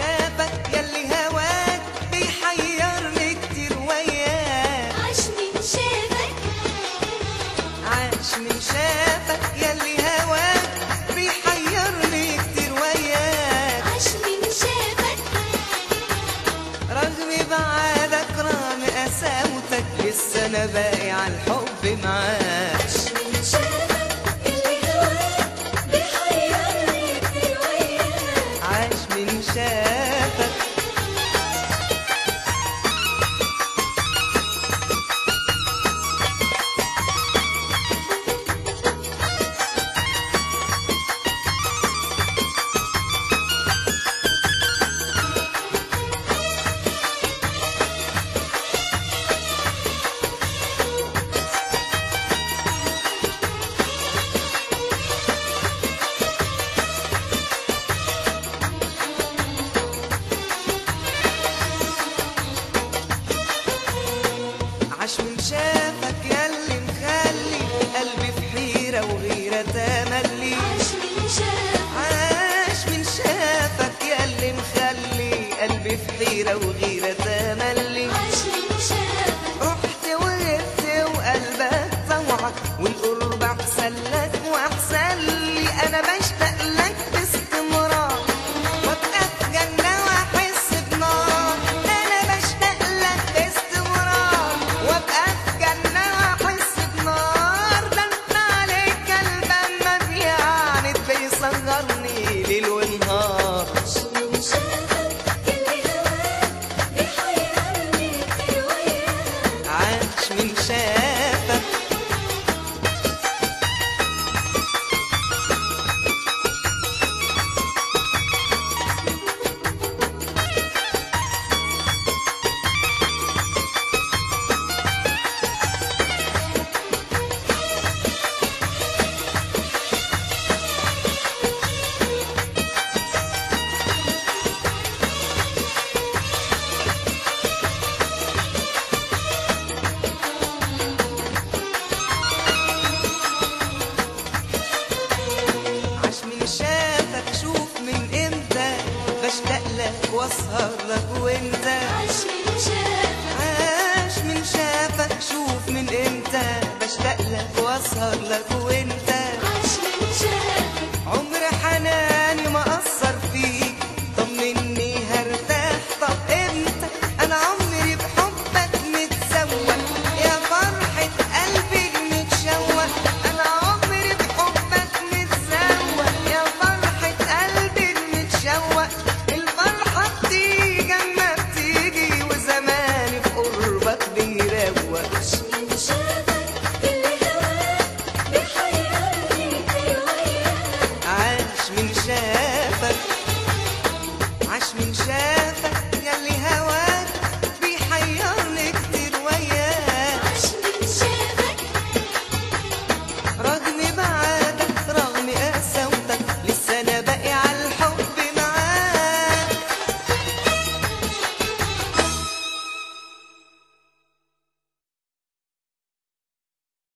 شافك ياللي هواك بيحيرني كتير وياك. عاش من شافك، عاش من شافك ياللي هواك بيحيرني كتير وياك. عاش من شافك، رغم بعادك رغم قساوتك لسه انا باقي على الحب معاك. عاش من شافك اللي هواك بيحيرني كتير وياك. عاش من شافك. عاش من شافك ياللي مخلي قلبي في حيرة وغيرة تملي. عاش من شافك، عاش من شافك ياللي مخلي قلبي في حيرة وغيرة تملي. عاش من شافك، رحت وغبت وقلبك طوعك والقرب احسن لك واحسن لي. انا بشتاق لك باستمرار وابقى في جنة واحس بنار. انا بشتاق لك باستمرار وابقى في جنة واحس بنار. ده انت عليك قلبك ما بيعاند بيصغرني ليل ونهار. عاش من شافك اللي هواك بيحيرني كتير وياك. عاش من شافك. عاش من شافك شوف من امتى بشتاق لك واسهر لك وانت. عاش من شافك، عاش من شافك شوف من امتى بشتاق لك واسهر لك وانت. عاش من شافك، عمر حناني ما اثر فيك طمني هرتاح. طب امتى انا عمري بحبك متسوق يا فرحة قلبي المتشوق. انا عمري بحبك متسوق يا فرحة قلبي المتشوق. الفرحة بتيجي اما بتيجي وزماني في قربك بيروق. عاش من شافك اللي هواك بيحيرني كتير وياك. عاش من شافك. عاش من شافك